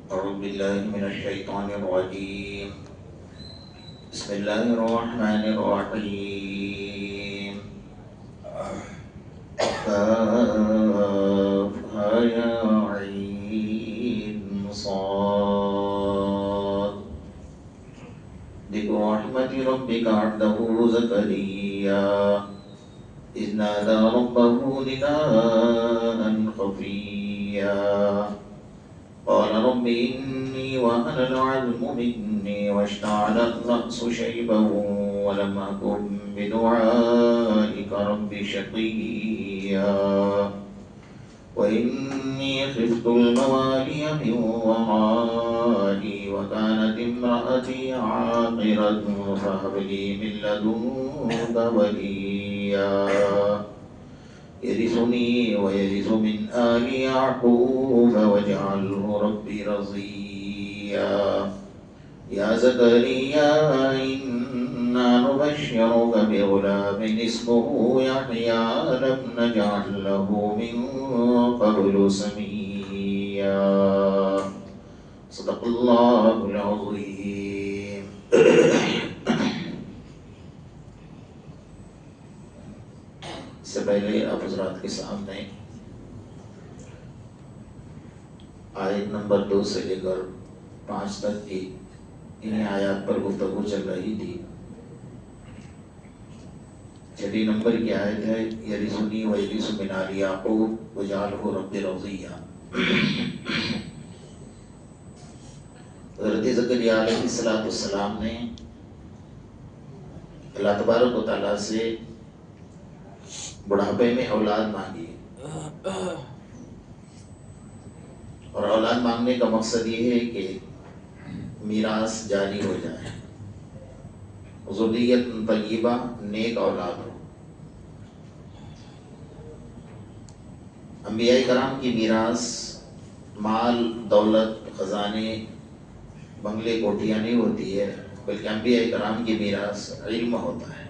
أعوذ بالله من الشيطان الرجيم. بسم الله الرحمن الرحيم. كافها يا عين صاد. ذكر رحمة ربك عبده زكريا إذ نادى ربه نداء خفيا قال رب إني وهن العظم مني واشتعل الرأس شيبا ولم أكن بدعائك رب شقيا وإني خفت الموالي من ورائي وكانت امرأتي عاقرا فهب لي من لدنك وليا يرثني ويرث من آل يعقوب واجعله ربي رضيا يا زكريا إنا نبشرك بغلام اسمه يحيى لم نجعل له من قبل سميا. صدق الله العظيم. سے پہلے آپ حضرات کے سامنے آیت نمبر 2 سے لے کر 5 تک کی انہیں آیات پر گفتگو چل رہی تھی. چھٹی نمبر کی آیت ہے یرثنی ویرث من آل یعقوب واجعلہ رب رضیہ. حضرت زکریا علیہ السلام نے اللہ تبارک و تعالیٰ سے بڑھاپے میں اولاد مانگی اور اولاد مانگنے کا مقصد یہ ہے کہ میراث جاری ہو جائے، ذریت طیبہ نیک اولاد ہو. انبیاء کرام کی میراث مال دولت خزانے بنگلے کوٹھیاں نہیں ہوتی ہے، بلکہ انبیاء کرام کی میراث علم ہوتا ہے.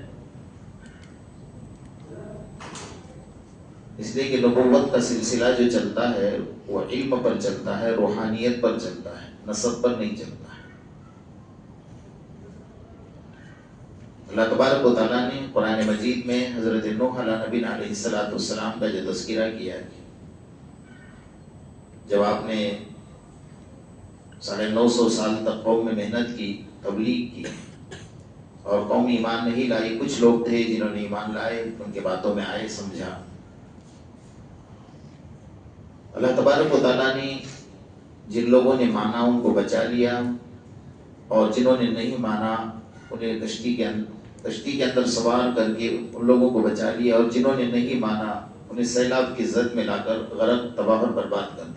اس لیے کہ نبوت کا سلسلہ جو چلتا ہے وہ علم پر چلتا ہے، روحانیت پر چلتا ہے، نسب پر نہیں چلتا ہے. اللہ تبارک و تعالیٰ نے قرآن مجید میں حضرت نوح علیہ نبی علیہ السلام کا جو تذکرہ کیا ہے، جب آپ نے 950 سال تک قوم میں محنت کی، تبلیغ کی اور قوم ایمان نہیں لائی، کچھ لوگ تھے جنہوں نے ایمان لائے، ان کے باتوں میں آئے، سمجھا. اللہ تبارک و تعالیٰ نے جن لوگوں نے مانا ان کو بچا لیا اور جنہوں نے نہیں مانا انہیں کشتی کے اندر سوار کر کے ان لوگوں کو بچا لیا، اور جنہوں نے نہیں مانا انہیں سیلاب کی زد میں لا کر غرق تباہ اور برباد کر دیا.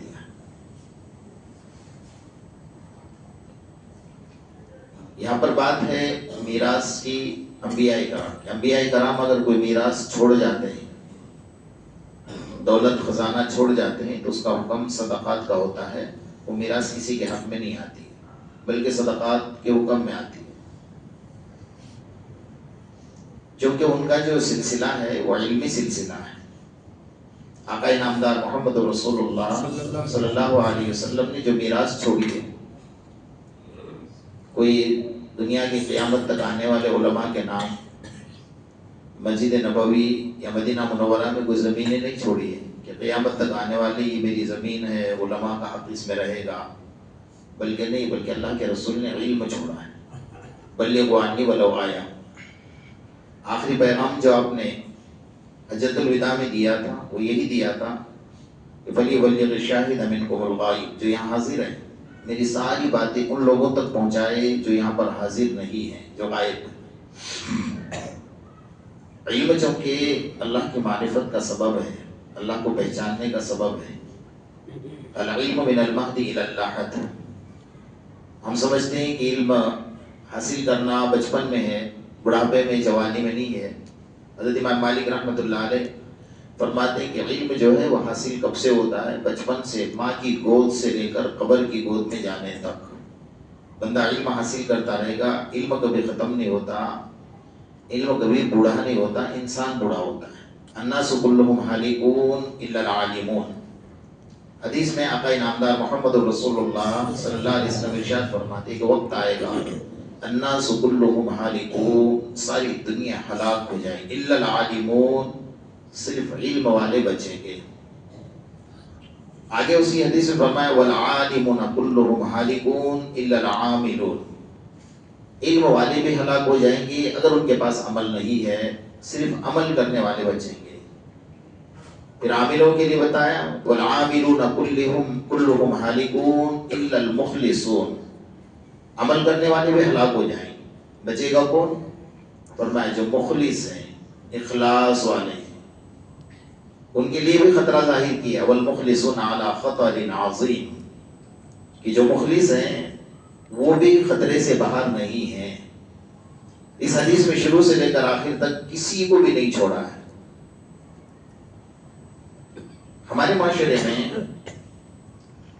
یہاں پر بات ہے میراث کی. انبیاء کرام اگر کوئی میراث چھوڑ جاتے ہیں، دولت خزانہ چھوڑ جاتے ہیں، تو اس کا حکم صدقات کا ہوتا ہے. وہ میراث کسی کے حق میں نہیں آتی بلکہ صدقات کے حکم میں آتی ہے، کیونکہ ان کا جو سلسلہ ہے وہ علمی سلسلہ ہے. آقا نامدار محمد رسول اللہ صلی اللہ علیہ وسلم نے جو میراث چھوڑی ہے، کوئی دنیا کی قیامت تک آنے والے علماء کے نام مسجد نبوی یا مدینہ منورہ میں کوئی زمینیں نہیں چھوڑی ہیں کہ قیامت تک آنے والی یہ میری زمین ہے، علماء کا حق اس میں رہے گا، بلکہ نہیں، بلکہ اللہ کے رسول نے علم چھوڑا ہے. بلغوا عنی ولو آیا. آخری پیغام جو آپ نے حجۃ الوداع میں دیا تھا وہ یہی دیا تھا کہ فلیبلغ الشاہد منکم الغائب. جو یہاں حاضر ہیں میری ساری باتیں ان لوگوں تک پہنچائے جو یہاں پر حاضر نہیں ہیں، جو غائب ہیں. علم چونکہ اللہ کی معرفت کا سبب ہے، اللہ کو پہچاننے کا سبب ہے. العلم من المہد الی اللاحد. ہم سمجھتے ہیں کہ علم حاصل کرنا بچپن میں ہے، بڑھاپے میں، جوانی میں نہیں ہے. حضرت امام مالک رحمۃ اللہ علیہ فرماتے ہیں کہ علم جو ہے وہ حاصل کب سے ہوتا ہے؟ بچپن سے، ماں کی گود سے لے کر قبر کی گود میں جانے تک بندہ علم حاصل کرتا رہے گا. علم کبھی ختم نہیں ہوتا، علم کبھی بوڑھا نہیں ہوتا. انسان بوڑھا ہوتا ہے. الناس کلهم حالکون الا العالمون. حدیث میں آقا نامدار محمد رسول اللہ صلی اللہ علیہ وسلم ارشاد فرماتے کہ وقت آئے گا الناس کلہم ہالکون، ساری دنیا ہلاک ہو جائے گی، الا العالمون، صرف علم والے بچیں گے۔ آگے اسی حدیث میں فرمایا والعالمون کلہم ہالکون الا العاملون، علم والے بھی ہلاک ہو جائیں گے اگر ان کے پاس عمل نہیں ہے، صرف عمل کرنے والے بچیں گے۔ پھر عاملوں کے لیے بتایا والعاملون کلہم ہالکون الا المخلصون، عمل کرنے والے بھی ہلاک ہو جائیں گے، بچے گا کون؟ فرمایا جو مخلص ہیں، اخلاص والے ہیں، ان کے لیے بھی خطرہ ظاہر کیا والمخلصون علی خطر عظیم، کہ جو مخلص ہیں وہ بھی خطرے سے باہر نہیں ہیں۔ اس حدیث میں شروع سے لے کر آخر تک کسی کو بھی نہیں چھوڑا ہے۔ ہمارے معاشرے میں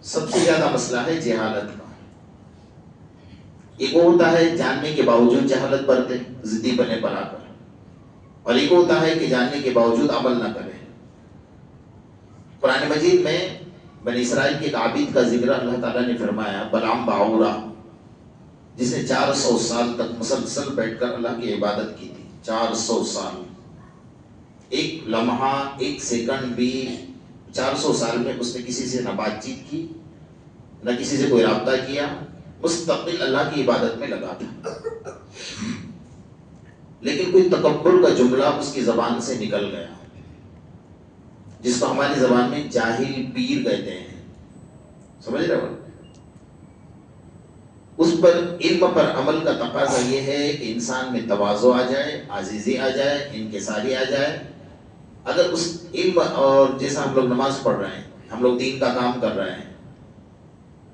سب سے زیادہ مسئلہ ہے جہالت کا۔ ایک وہ ہوتا ہے جاننے کے باوجود جہالت برتے، ضدی بنے پر آ کر، اور ایک ہوتا ہے کہ جاننے کے باوجود عمل نہ کرے۔ قرآن مجید میں بنی اسرائیل کے ایک عابد کا ذکر اللہ تعالیٰ نے فرمایا، بلعام باعورہ، جس نے 400 سال تک مسلسل بیٹھ کر اللہ کی عبادت کی تھی۔ 400 سال، ایک لمحہ، ایک سیکنڈ بھی 400 سال میں اس نے کسی سے نہ بات چیت کی، نہ کسی سے کوئی رابطہ کیا، مستقل اللہ کی عبادت میں لگا تھا۔ لیکن کوئی تکبر کا جملہ اس کی زبان سے نکل گیا، جس کو ہماری زبان میں جاہل پیر کہتے ہیں، سمجھ رہے ہو؟ اس پر علم پر عمل کا تقاضا یہ ہے کہ انسان میں تواضع آ جائے، عاجزی آ جائے، انکساری آ جائے۔ اگر اس علم، اور جیسا ہم لوگ نماز پڑھ رہے ہیں، ہم لوگ دین کا کام کر رہے ہیں،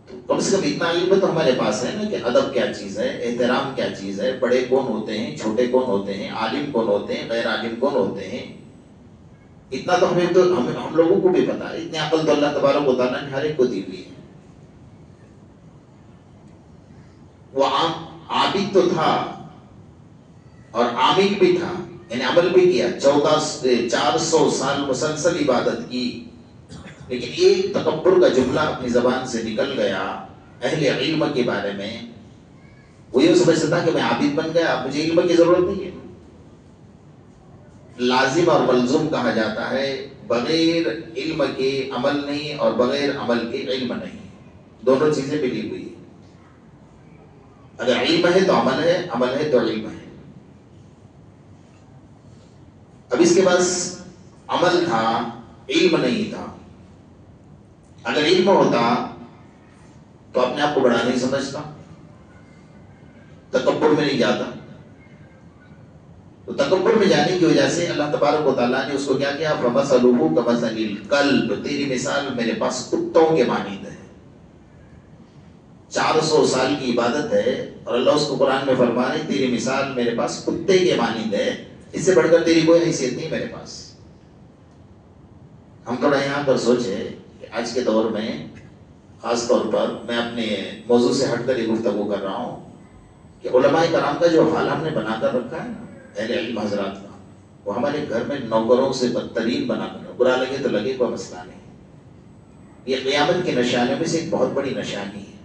تو کم سے کم اتنا علم تو ہمارے پاس ہے نا کہ ادب کیا چیز ہے، احترام کیا چیز ہے، بڑے کون ہوتے ہیں، چھوٹے کون ہوتے ہیں، عالم کون ہوتے ہیں، غیر عالم کون ہوتے ہیں، اتنا تو ہم لوگوں کو بھی پتا ہے۔ اتنی عقل تو اللہ تبارک و تعالیٰ نے ہر ایک کو دی ہوئی ہے۔ وہ عابد تو تھا اور عامل بھی تھا، یعنی عمل بھی کیا، 400 سال مسلسل عبادت کی، لیکن ایک تکبر کا جملہ اپنی زبان سے نکل گیا اہل علم کے بارے میں۔ وہ یہ سمجھتا تھا کہ میں عابد بن گیا، مجھے علم کی ضرورت نہیں ہے۔ لازم اور ملزوم کہا جاتا ہے، بغیر علم کے عمل نہیں اور بغیر عمل کے علم نہیں، دونوں چیزیں ملی ہوئی ہیں۔ اگر علم ہے تو عمل ہے، عمل ہے تو علم ہے۔ اب اس کے پاس عمل تھا، علم نہیں تھا۔ اگر علم ہوتا تو اپنے آپ کو بڑا نہیں سمجھتا، تکبر میں نہیں جاتا۔ تو تکبر میں جانے کی وجہ سے اللہ تبارک و تعالیٰ نے اس کو کیا کیا، فَمَثَلُهُ كَمَثَلِ الْكَلْبِ، تیری مثال میرے پاس کتوں کے مانند ہے۔ 400 سال کی عبادت ہے اور اللہ اس کو قرآن میں فرما رہے تیری مثال میرے پاس کتے کے مانند ہے، اس سے بڑھ کر تیری کوئی حیثیت نہیں میرے پاس۔ ہم تھوڑا یہاں پر سوچیں کہ آج کے دور میں خاص طور پر میں اپنے موضوع سے ہٹ کر یہ گفتگو کر رہا ہوں کہ علماء کرام کا جو حال ہم نے بنا کر رکھا ہے نا، اہل علم حضرات کا، وہ ہمارے گھر میں نوکروں سے بدترین بنا کر، برا لگے تو لگے، کوئی مسئلہ نہیں۔ یہ قیامت کی نشانیوں میں سے ایک بہت بڑی نشانی ہے۔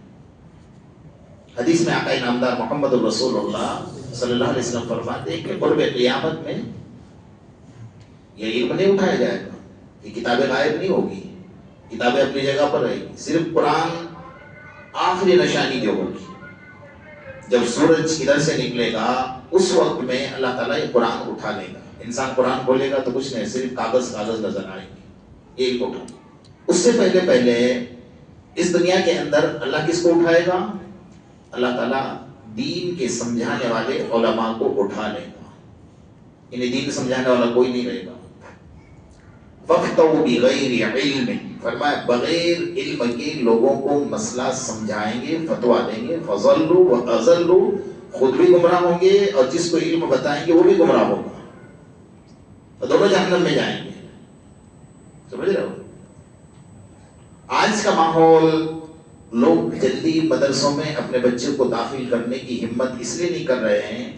حدیث میں آقا نامدار محمد رسول اللہ صلی اللہ علیہ وسلم فرماتے ہیں کہ قرب قیامت میں یہ علم نہیں اٹھایا جائے گا، یہ کتابیں غائب نہیں ہوگی، کتابیں اپنی جگہ پر رہے گی، صرف قرآن آخری نشانی جو ہوگی۔ جب سورج ادھر سے نکلے گا اس وقت میں اللہ تعالیٰ یہ قرآن اٹھا لے گا، انسان قرآن کھولے گا تو کچھ نہیں، صرف کاغذ نظر آئے گی، ایک اٹھا۔ اس سے پہلے اس دنیا کے اندر اللہ کس کو اٹھائے گا؟ اللہ تعالیٰ دین کے سمجھانے والے علماء کو اٹھا لے گا، انہیں دین سمجھانے والا کوئی نہیں رہے گا۔ فَافْتَوْا بِغَيْرِ عِلْمٍ، فرمایا بغیر علم کے لوگوں کو مسئلہ سمجھائیں گے، فتویٰ دیں گے، فَضَلُّوا وَأَضَلُّوا، خود بھی گمراہ ہوں گے اور جس کو علم بتائیں گے وہ بھی گمراہ ہوگا، اور دونوں جہنم میں جائیں گے۔ سمجھ رہے ہو؟ آج کا ماحول، لوگ جلدی مدرسوں میں اپنے بچوں کو داخل کرنے کی ہمت اس لیے نہیں کر رہے ہیں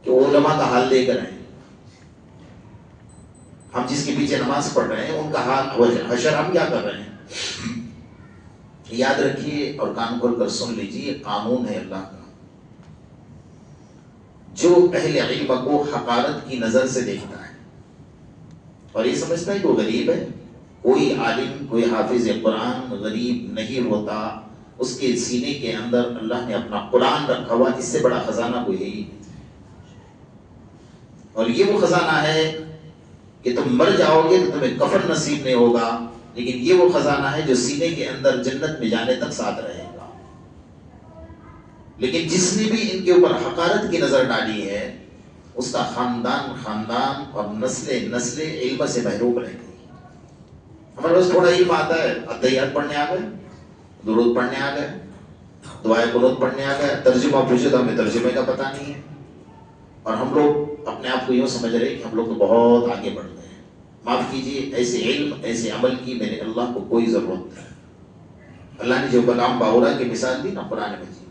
کہ وہ علماء کا حال لے کر آئیں۔ ہم جس کے پیچھے نماز پڑھ رہے ہیں ان کا حال حشر ہم کیا کر رہے ہیں؟ یاد رکھیے اور کان کھول کر سن لیجیے، قانون ہے اللہ کا، جو اہل علم کو حقارت کی نظر سے دیکھتا ہے اور یہ سمجھتا ہے کہ وہ غریب ہے، کوئی عالم کوئی حافظ قرآن غریب نہیں ہوتا، اس کے سینے کے اندر اللہ نے اپنا قرآن رکھا ہوا، اس سے بڑا خزانہ کوئی ہے ہی نہیں۔ اور یہ وہ خزانہ ہے کہ تم مر جاؤ گے تو تمہیں کفن نصیب نہیں ہوگا، لیکن یہ وہ خزانہ ہے جو سینے کے اندر جنت میں جانے تک ساتھ رہے گا۔ لیکن جس نے بھی ان کے اوپر حقارت کی نظر ڈالی ہے، اس کا خاندان اور نسل علم سے محروم رہ گئی۔ ہمارے پاس تھوڑا علم آتا ہے، ادعیات پڑھنے آ گئے، درود پڑھنے آ گئے، دعائے قنوت پڑھنے آ گئے، ترجمہ پوچھے تو ہمیں ترجمے کا پتہ نہیں ہے، اور ہم لوگ اپنے آپ کو یوں سمجھ رہے کہ ہم لوگ تو بہت آگے بڑھ گئے ہیں۔ معاف کیجیے، ایسے علم ایسے عمل کی میرے اللہ کو کوئی ضرورت نہیں۔ اللہ نے جو بلعام باورا کی مثال دی نا قرآن مجید،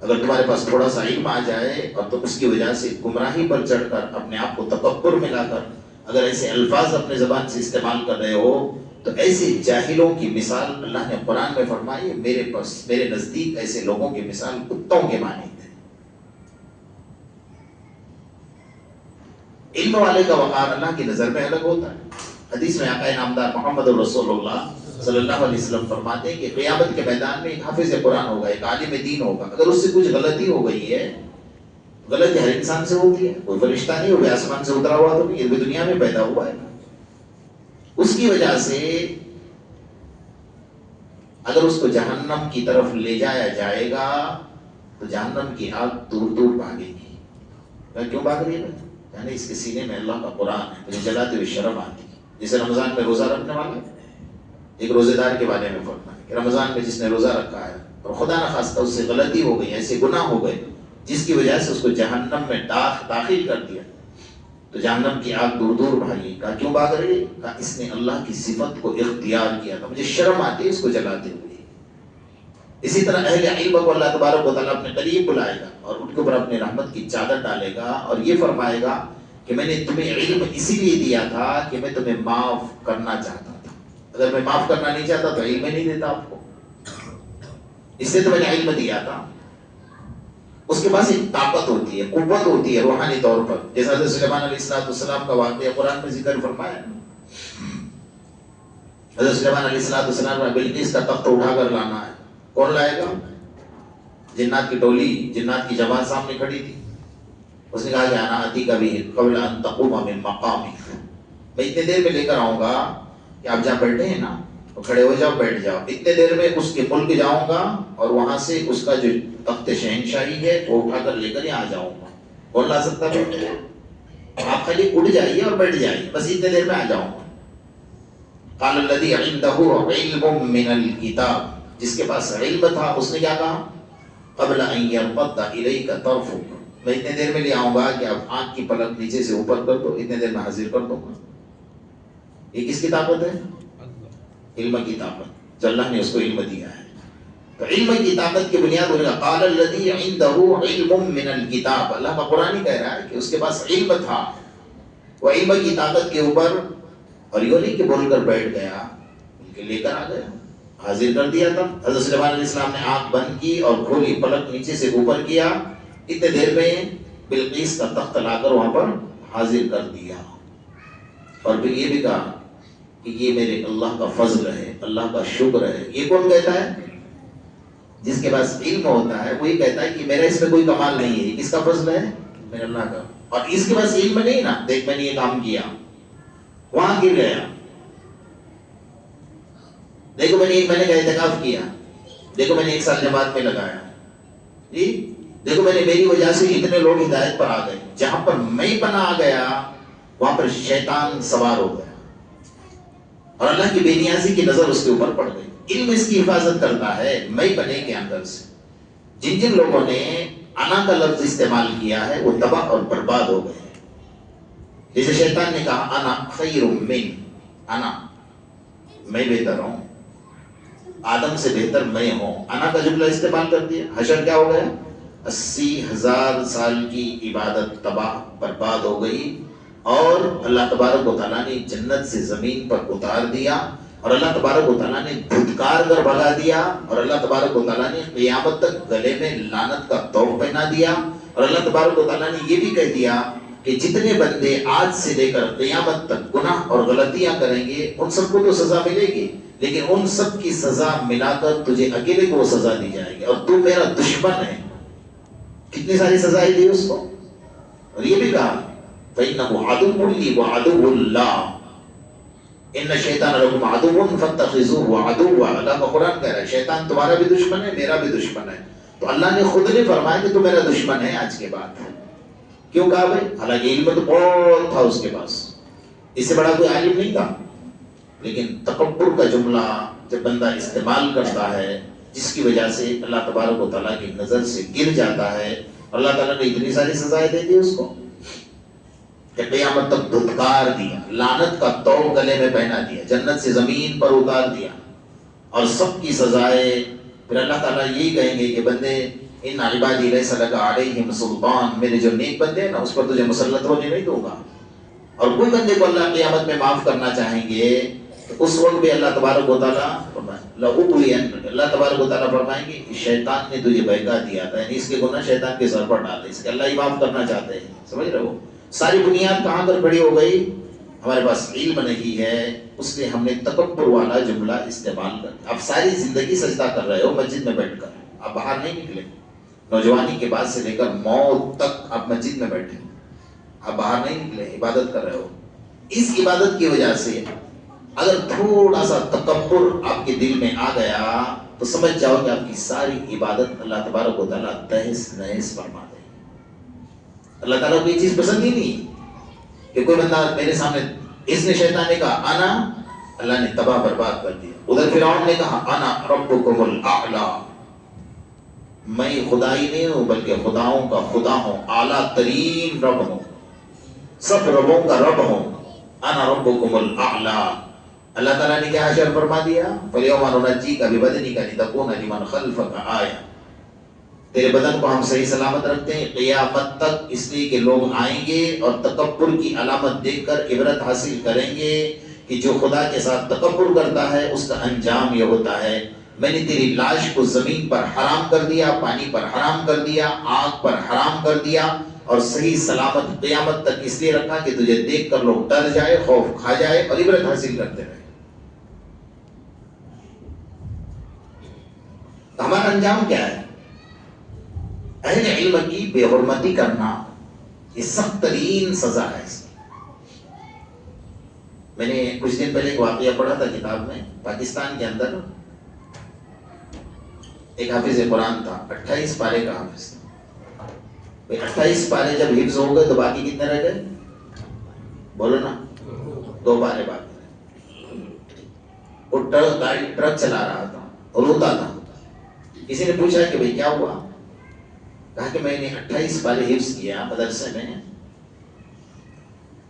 اگر تمہارے پاس تھوڑا سا علم آ جائے اور تم اس کی وجہ سے گمراہی پر چڑھ کر اپنے آپ کو تکبر میں لا کر اگر ایسے الفاظ اپنے زبان سے استعمال کر رہے ہو، تو ایسے جاہلوں کی مثال اللہ نے قرآن میں فرمائی ہے، میرے نزدیک ایسے لوگوں کی مثال کتوں کے مانند ہے۔ علم والے کا وقار اللہ کی نظر میں الگ ہوتا ہے۔ حدیث میں آقا نامدار محمد رسول اللہ صلی اللہ علیہ وسلم فرماتے ہیں کہ قیامت کے میدان میں ایک حافظ قرآن ہوگا، ایک عالم دین ہوگا، اگر اس سے کچھ غلطی ہو گئی ہے، غلطی ہر انسان سے ہوتی ہے، کوئی فرشتہ نہیں ہوگا آسمان سے اترا ہوا تو نہیں، یہ بھی دنیا میں پیدا ہوا ہے، اس کی وجہ سے اگر اس کو جہنم کی طرف لے جایا جائے گا تو جہنم کی آگ دور دور بھاگے گی۔ میں کیوں بھاگ رہی ہے؟ یعنی اس کے سینے میں اللہ کا قرآن ہے، مجھے جلاتے ہوئے شرم آتی ہے۔ جسے رمضان میں روزہ رکھنے والا، ایک روزے دار کے بارے میں فرمایا کہ رمضان میں جس نے روزہ رکھا ہے اور خدا نخواستہ اس سے غلطی ہو گئی، ایسے گناہ ہو گئے جس کی وجہ سے اس کو جہنم میں داخل کر دیا، تو جہنم کی آگ دور دور بھاگی۔ کہا کیوں بھاگ رہی ہے؟ کہا اس نے اللہ کی صفت کو اختیار کیا تھا، مجھے شرم آتی ہے اس کو جلاتے ہوئے۔ اسی طرح اہل علم کو اللہ تبارک و تعالیٰ اپنے قریب بلائے گا اور ان کے اوپر اپنے رحمت کی چادر ڈالے گا اور یہ فرمائے گا کہ میں نے تمہیں علم اسی لیے دیا تھا کہ میں تمہیں معاف کرنا چاہتا تھا، اگر میں معاف کرنا نہیں چاہتا تو علم نہیں دیتا آپ کو، اس لیے تو میں نے علم دیا تھا۔ اس کے پاس ایک طاقت ہوتی ہے، قوت ہوتی ہے روحانی طور پر، جیسا حضرت سلیمان علیہ السلام کا واقعہ قرآن میں ذکر فرمایا۔ حضرت سلیمان علیہ السلام نے بلقیس کا تخت اٹھا کر لانا ہے، کون لائے گا؟ جنات کی ٹولی، جنات کی جماعت سامنے کھڑی تھی۔ اس نے کہا کہ انا آتی کا بھی قبل ان تقوم من مقامک، میں اتنے دیر میں لے کر آؤں گا کہ آپ جہاں بیٹھے ہیں نا تو کھڑے ہو جاؤ، بیٹھ جاؤ، اتنے دیر میں اس کے ملک جاؤں گا اور وہاں سے اس کا جو تخت شہنشاہی ہے وہ اٹھا کر لے کر یہاں جاؤں گا۔ کون لا سکتا ہے؟ آپ خالی اٹھ جائیے اور بیٹھ جائیے، بس اتنے دیر میں آ جاؤں گا۔ قال الذی عنده علم من الکتاب، جس کے پاس علم تھا اس نے کیا کہا؟ قبل ان يرتد الیک طرفک، میں اتنے دیر میں لے آؤں گا کہ آپ آنکھ کی پلک نیچے سے اوپر کر دو، اتنے دیر میں حاضر کر دوں گا۔ یہ کس کی طاقت ہے؟ علم کی طاقت، جو اللہ نے اس کو علم دیا ہے۔ تو علم کی طاقت کی بنیاد ہوگا قال الذی عنده علم من الکتاب، اللہ کا قرآن ہی کہہ رہا ہے کہ اس کے پاس علم تھا، وہ علم کی طاقت کے اوپر، اور یوں نہیں کہ بول کر بیٹھ گیا بلکہ لے کر آ گیا، حاضر کر دیا تھا۔ حضرت سلیمان علیہ السلام نے آنکھ بند کی اور کھولی، پلک نیچے سے اوپر کیا، اتنے دیر میں بلقیس کا تخت لا کر وہاں پر حاضر کر دیا، اور پھر یہ بھی کہا کہ یہ میرے اللہ کا فضل ہے، اللہ کا شکر ہے۔ یہ کون کہتا ہے؟ جس کے پاس علم ہوتا ہے وہی کہتا ہے کہ میرا اس میں کوئی کمال نہیں ہے، یہ کس کا فضل ہے؟ میرے اللہ کا۔ اور اس کے پاس علم نہیں نا، دیکھ میں نے یہ کام کیا، وہاں گر گیا، دیکھو میں نے ایک مہینے کا اعتکاف کیا، دیکھو میں نے 1 سال جماعت میں لگایا، جی دیکھو میں نے میری وجہ سے اتنے لوگ ہدایت پر آ گئے۔ جہاں پر میں پناہ آ گیا وہاں پر شیطان سوار ہو گیا اور اللہ کی بے نیازی کی نظر اس کے اوپر پڑ گئی۔ علم اس کی حفاظت کرتا ہے میں پنے کے اندر سے۔ جن جن لوگوں نے انا کا لفظ استعمال کیا ہے وہ تباہ اور برباد ہو گئے۔ جیسے شیطان نے کہا انا خیر من، انا میں بہتر ہوں، آدم سے بہتر میں ہوں، انا کا جملہ استعمال کر دیا، حشر کیا ہو گیا؟ 80,000 سال کی عبادت تباہ برباد ہو گئی، اور اللہ تبارک و تعالیٰ نے جنت سے زمین پر اتار دیا، اور اللہ تبارک و تعالیٰ نے دھتکار کر بھگا دیا، اور اللہ تبارک و تعالیٰ نے قیامت تک گلے میں لعنت کا طوق پہنا دیا، اور اللہ تبارک و تعالیٰ نے یہ بھی کہہ دیا کہ جتنے بندے آج سے لے کر قیامت تک گناہ اور غلطیاں کریں گے ان سب کو تو سزا ملے گی، لیکن ان سب کی سزا ملا کر تجھے اکیلے کو وہ سزا دی جائے گی، اور تو میرا دشمن ہے۔ کتنی ساری سزائیں دی اس کو، اور یہ بھی کہا فَإِنَّهُ عَدُوٌّ لِّي وَعَدُوٌّ اللَّهِ إِنَّ الشَّيْطَانَ لَكُمْ عَدُوٌّ فَاتَّخِذُوهُ عَدُوًّا۔ اللہ کا قرآن کہہ رہا ہے شیطان تمہارا بھی دشمن ہے، میرا بھی دشمن ہے۔ تو اللہ نے خود نے فرمایا کہ تو میرا دشمن ہے آج کے بعد۔ کیوں کہا بھائی؟ حالانکہ علم تو بہت تھا اس کے پاس، اس سے بڑا کوئی عالم نہیں تھا، لیکن تکبر کا جملہ جب بندہ استعمال کرتا ہے جس کی وجہ سے اللہ تبارک و تعالیٰ کی نظر سے گر جاتا ہے، اللہ تعالیٰ نے اتنی ساری سزائیں دے دی اس کو کہ قیامت تک دھتکار دیا، لعنت کا طوق گلے میں پہنا دیا، جنت سے زمین پر اتار دیا، اور سب کی سزائیں۔ پھر اللہ تعالیٰ یہی کہیں گے کہ بندے ان عبادی لیس لک علیہم سلطان، میرے جو نیک بندے ہیں نا اس پر تجھے مسلط ہونے نہیں دوں گا۔ اور کوئی بندے کو اللہ قیامت میں معاف کرنا چاہیں گے تو اس وقت بھی اللہ تبارک و تعالیٰ اللہ تبارک و تعالیٰ فرمائیں گے شیطان نے تجھے بہکا دیا تھا، یعنی اس کے گناہ شیطان کے سر پر ڈالے، اس کے اللہ ہی معاف کرنا چاہتے ہیں۔ سمجھ رہے ہو؟ ساری بنیاد کہاں پر کھڑی ہو گئی؟ ہمارے پاس علم نہیں ہے، اس لیے ہم نے تکبر والا جملہ استعمال کر دیا۔ اب ساری زندگی سجدہ کر رہے ہو مسجد میں بیٹھ کر، آپ باہر نہیں نکلے، نوجوانی کے بعد سے لے کر موت تک آپ مسجد میں بیٹھے، آپ باہر نہیں نکلے، عبادت کر رہے ہو۔ اس عبادت کی وجہ سے اگر تھوڑا سا تکبر آپ کے دل میں آ گیا تو سمجھ جاؤ کہ آپ کی ساری عبادت اللہ تبارک و تعالیٰ تہس نہس فرما دے۔ اللہ تعالیٰ کو یہ چیز پسند ہی نہیں کہ کوئی بندہ میرے سامنے، اس نے شیطان نے کہا انا، اللہ نے تباہ برباد کر دیا۔ ادھر فرعون نے کہا انا ربکم الاعلی، میں خدا ہی نہیں ہوں بلکہ خداؤں کا خدا ہوں، اعلیٰ ترین رب ہوں، سب ربوں کا رب ہوں، انا ربکم الاعلی۔ اللہ تعالیٰ نے کیا حشر فرما دیا؟ فَالْيَوْمَ نُنَجِّيكَ بِبَدَنِكَ لِتَكُونَ لِمَنْ خَلْفَكَ آیَةً، تیرے بدن کو ہم صحیح سلامت رکھتے ہیں قیامت تک، اس لیے کہ لوگ آئیں گے اور تکبر کی علامت دیکھ کر عبرت حاصل کریں گے کہ جو خدا کے ساتھ تکبر کرتا ہے اس کا انجام یہ ہوتا ہے میں نے تیری لاش کو زمین پر حرام کر دیا، پانی پر حرام کر دیا، آگ پر حرام کر دیا، اور صحیح سلامت قیامت تک اس لیے رکھا کہ تجھے دیکھ کر لوگ ڈر جائے، خوف کھا جائے اور عبرت حاصل کرتے رہے۔ ہمارا انجام کیا ہے؟ اہل علم کی بے حرمتی کرنا یہ سخت ترین سزا ہے۔ میں نے کچھ دن پہلے ایک واقعہ پڑھا تھا کتاب میں، پاکستان کے اندر ایک حافظ قرآن تھا، 28 پارے کا حافظ تھا۔ 28 پارے جب حفظ ہو گئے تو باقی کتنے رہ گئے؟ بولو نا، 2 پارے باقی۔ وہ ٹرک چلا رہا تھا اور روتا تھا۔ کسی نے پوچھا کہ بھئی کیا ہوا؟ کہا کہ میں نے 28 پارے حفظ کیا مدرسے میں،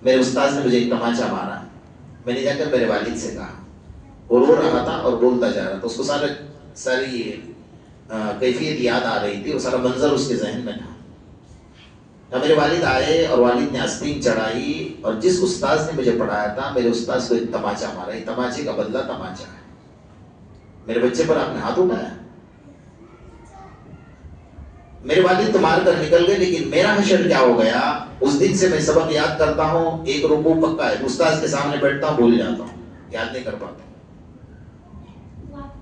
میرے استاذ نے مجھے ایک تماچا مارا، میں نے جا کر میرے والد سے کہا، وہ رو رہا تھا اور بولتا جا رہا تھا، اس کو ساری کیفیت یاد آ رہی تھی، وہ سارا منظر اس کے ذہن میں تھا۔ میرے والد آئے اور والد نے آستین چڑھائی، اور جس استاذ نے مجھے پڑھایا تھا میرے استاذ کو ایک تماچا مارا، یہ تماچے کا بدلہ تماچا ہے، میرے بچے پر آپ نے ہاتھ اٹھایا۔ میرے والد تو مار کر نکل گئے، لیکن میرا حشر کیا ہو گیا؟ اس دن سے میں سبق یاد کرتا ہوں، ایک رکوع پکا ہے، استاذ کے سامنے بیٹھتا ہوں بھول جاتا ہوں، یاد نہیں کر پاتا۔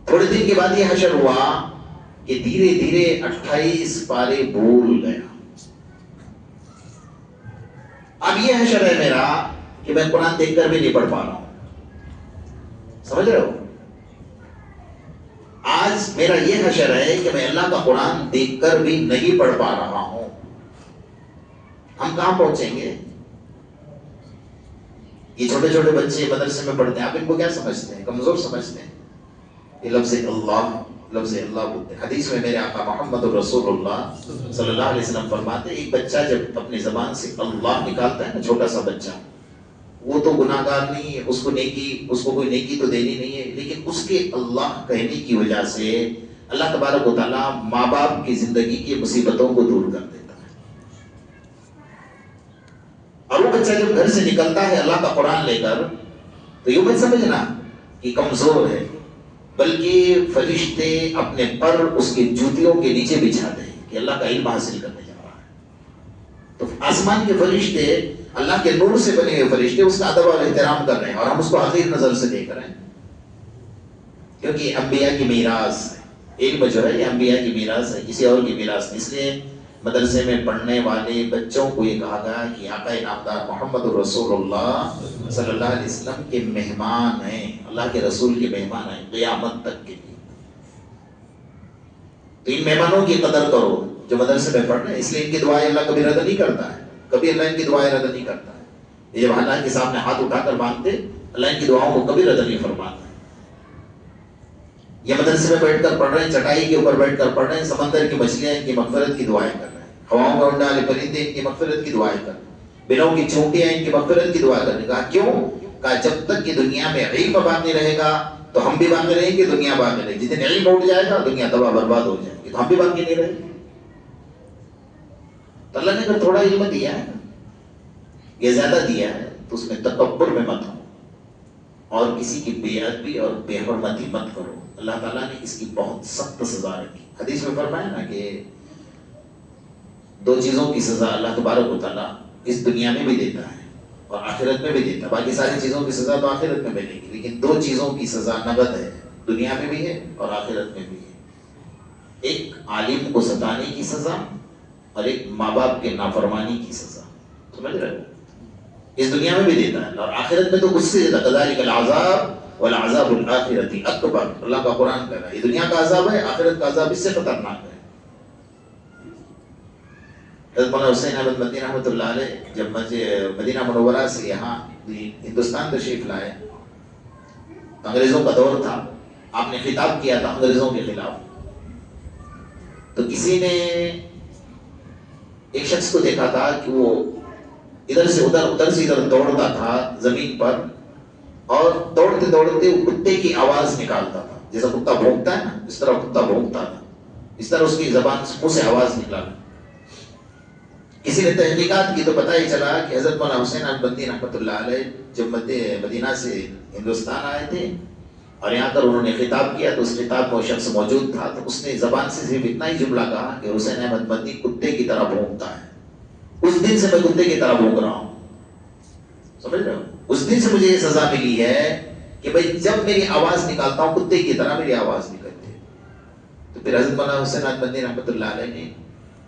تھوڑے دن کے بعد یہ حشر ہوا کہ دھیرے دھیرے 28 پارے بھول گیا۔ اب یہ حشر ہے میرا کہ میں قرآن دیکھ کر بھی نہیں پڑھ پا رہا ہوں، سمجھ رہے ہو؟ آج میرا یہ حشر ہے کہ میں اللہ کا قرآن دیکھ کر بھی نہیں پڑھ پا رہا ہوں۔ ہم کہاں پہنچیں گے؟ یہ چھوٹے چھوٹے بچے مدرسے میں پڑھتے ہیں، آپ ان کو کیا سمجھتے ہیں؟ کمزور سمجھتے ہیں؟ یہ لفظ اللہ بولتے ہیں۔ حدیث میں میرے آقا محمد رسول اللہ صلی اللہ علیہ وسلم فرماتے ہیں، ایک بچہ جب اپنی زبان سے اللہ نکالتا ہے نا، چھوٹا سا بچہ، وہ تو گناہ گار نہیں ہے، اس کو کوئی نیکی تو دینی نہیں ہے، لیکن اس کے اللہ کہنے کی وجہ سے اللہ تبارک و تعالیٰ ماں باپ کی زندگی کی مصیبتوں کو دور کر دیتا ہے۔ اور وہ بچہ جب گھر سے نکلتا ہے اللہ کا قرآن لے کر تو یہ مت سمجھنا کہ کمزور ہے، بلکہ فرشتے اپنے پر اس کے جوتیوں کے نیچے بچھاتے ہیں کہ اللہ کا علم حاصل کرنے جا رہا ہے۔ تو آسمان کے فرشتے اللہ کے نور سے بنے ہوئے فرشتے اس کا ادب اور احترام کر رہے ہیں، اور ہم اس کو حقیر نظر سے دیکھ رہے ہیں، کیونکہ انبیاء کی میراث علم جو ہے یہ انبیاء کی میراث ہے، کسی اور کی میراث نہیں۔ اس لیے مدرسے میں پڑھنے والے بچوں کو یہ کہا گیا کہ آقا انعامدار محمد رسول اللہ صلی اللہ علیہ وسلم کے مہمان ہیں، اللہ کے رسول کے مہمان ہیں قیامت تک کے لیے۔ تو ان مہمانوں کی قدر کرو جو مدرسے میں پڑھ رہے ہیں، اس لیے ان کی دعائیں اللہ کبھی رد نہیں کرتا ہے، کبھی اللہ ان کی دعائیں رد نہیں کرتا ہے۔ یہ جب اللہ کے سامنے ہاتھ اٹھا کر مانگتے اللہ ان کی دعاؤں کو کبھی رد نہیں فرماتا ہے۔ یہ مدرسے میں بیٹھ کر پڑھ رہے ہیں، چٹائی کے اوپر بیٹھ کر پڑھ رہے ہیں، سمندر کی مچھلیاں ان کی مغفرت کی دعائیں کر رہے ہیں، ہواؤں میں اڑنے والے پرندے ان کی مغفرت کی دعائیں کر رہے ہیں، بلوں کی چونٹیاں ان کی مغفرت کی دعا کر رہے ہیں۔ کہا کیوں؟ کہا جب تک کہ دنیا میں علم باقی رہے گا تو ہم بھی باقی رہیں گے، دنیا باقی رہے گی۔ جس دن علم اٹھ جائے گا دنیا تباہ برباد ہو جائے گی، تو ہم بھی باقی نہیں رہیں گے۔ تو اللہ نے اگر تھوڑا علم دیا ہے یا زیادہ دیا ہے تو اس میں تکبر میں مت ہو اور کسی کی بے ادبی اور بے حرمتی مت کرو۔ اللہ تعالیٰ نے اس کی بہت سخت سزا رکھی۔ حدیث میں فرمایا نا کہ دو چیزوں کی سزا اللہ تبارک و تعالیٰ اس دنیا میں بھی دیتا ہے اور آخرت میں بھی دیتا ہے۔ باقی ساری چیزوں کی سزا تو آخرت میں ملے گی، لیکن دو چیزوں کی سزا نقد ہے، دنیا میں بھی ہے اور آخرت میں بھی ہے۔ ایک عالم کو ستانے کی سزا اور ایک ماں باپ کے نافرمانی کی سزا۔ سمجھ رہے ہو؟ اس دنیا میں بھی دیتا ہے اور آخرت میں تو کچھ سے زیادہ، کذالک العذاب والعذاب الآخرۃ اکبر۔ اللہ کا قرآن کہہ رہا ہے یہ دنیا کا عذاب ہے، آخرت کا عذاب اس سے خطرناک ہے۔ حضرت مولانا حسین احمد مدنی رحمۃ اللہ علیہ جب مدینہ منورہ سے یہاں ہندوستان تشریف لائے، انگریزوں کا دور تھا، آپ نے خطاب کیا تھا انگریزوں کے خلاف۔ تو کسی نے ایک شخص کو دیکھا تھا کہ وہ ادھر سے ادھر دوڑتا تھا زمین پر، اور دوڑتے دوڑتے وہ کتے کی آواز نکالتا تھا، جیسا کتا بھونکتا ہے نا اس طرح کتا بھونکتا تھا، اس طرح اس کی زبان منہ سے آواز نکلا۔ کسی نے تحقیقات کی تو پتہ ہی چلا کہ حضرت مولانا حسین احمد مدنی رحمۃ اللہ علیہ جب مدینہ سے ہندوستان آئے تھے اور یہاں پر انہوں نے خطاب کیا تو اس خطاب میں وہ شخص موجود تھا، تو اس نے زبان سے صرف اتنا ہی جملہ کہا کہ حسین احمد مدنی کتے کی طرح بھونکتا ہے، اس دن سے میں کتے کی طرح بھونک رہا ہوں۔ سمجھ رہے ہو؟ اس دن سے مجھے یہ سزا ملی ہے کہ بھائی جب میری آواز نکالتا ہوں کتے کی طرح میری آواز نکلتی ہے۔ تو پھر حضرت مولانا حسین احمد مدنی رحمۃ اللہ علیہ نے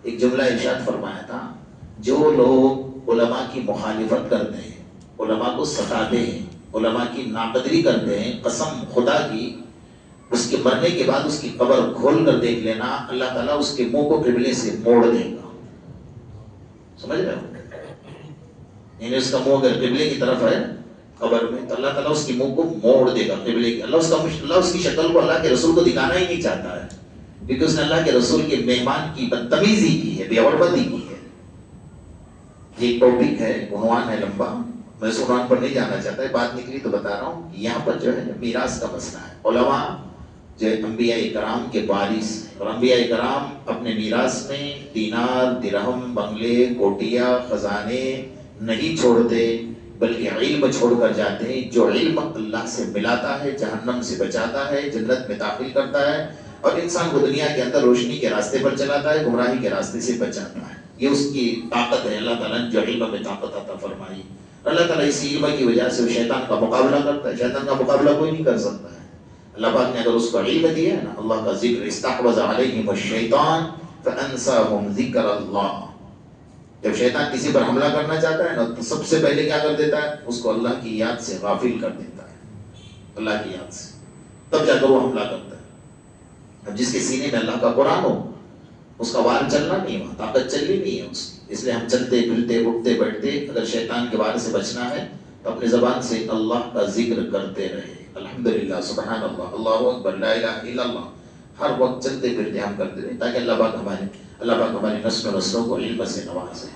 ایک جملہ ارشاد فرمایا تھا، جو لوگ علماء کی مخالفت کرتے ہیں، علماء کو ستاتے ہیں، علماء کی ناقدری کرتے ہیں، قسم خدا کی اس کے مرنے کے بعد اس کی قبر کھول کر دیکھ لینا، اللہ تعالیٰ اس کے منہ کو قبلے سے موڑ دے گا۔ سمجھ رہے ہو؟ یعنی اس کا منہ اگر قبلے کی طرف ہے قبر میں تو اللہ تعالیٰ اس کے منہ کو موڑ دے گا قبلے کی۔ اللہ اس کی شکل کو اللہ کے رسول کو دکھانا ہی نہیں چاہتا ہے، کیونکہ اس نے اللہ کے رسول کے مہمان کی بدتمیزی کی ہے، بے حرمتی کی ہے۔ یہ ٹاپک ہے، عنوان ہے لمبا، میں اس عنوان پر نہیں جانا چاہتا، بات نکلی تو بتا رہا ہوں۔ یہاں پر جو ہے میراث کا مسئلہ ہے۔ علماء جو انبیاء کرام کے وارث ہیں، اور انبیاء کرام اپنے میراث میں دینار، درہم، بنگلے، کوٹیا، خزانے نہیں چھوڑتے، بلکہ علم چھوڑ کر جاتے ہیں۔ جو علم اللہ سے ملاتا ہے، جہنم سے بچاتا ہے، جنت میں داخل کرتا ہے، اور انسان کو دنیا کے اندر روشنی کے راستے پر چلاتا ہے، گمراہی کے راستے سے بچاتا ہے۔ یہ اس کی طاقت ہے، اللہ تعالیٰ نے جو علم میں طاقت عطا فرمائی۔ اللہ تعالیٰ اس علم کی وجہ سے شیطان کا مقابلہ کرتا ہے، شیطان کا مقابلہ کوئی نہیں کر سکتا ہے۔ اللہ پاک نے اگر اس کو علم دیا ہے نا، اللہ کا ذکر، استحوذ علیہم الشیطان فانساہم ذکر اللہ۔ جب شیطان کسی پر حملہ کرنا چاہتا ہے نا تو سب سے پہلے کیا کر دیتا ہے؟ اس کو اللہ کی یاد سے غافل کر دیتا ہے، اللہ کی یاد سے، تب جا کر وہ حملہ کرتا ہے۔ اب جس کے سینے میں اللہ کا قرآن ہو اس کا وار چلنا نہیں ہوا، طاقت چلنی نہیں ہے اس کی۔ اس لیے ہم چلتے پھرتے اٹھتے بیٹھتے اگر شیطان کے وار سے بچنا ہے تو اپنی زبان سے اللہ کا ذکر کرتے رہے، الحمدللہ، سبحان اللہ، اللہ اکبر، لا الہ الا اللہ، ہر وقت چلتے پھرتے ہم کرتے رہے، تاکہ اللہ پاک ہماری نسل و نسلوں کو علم سے نوازے۔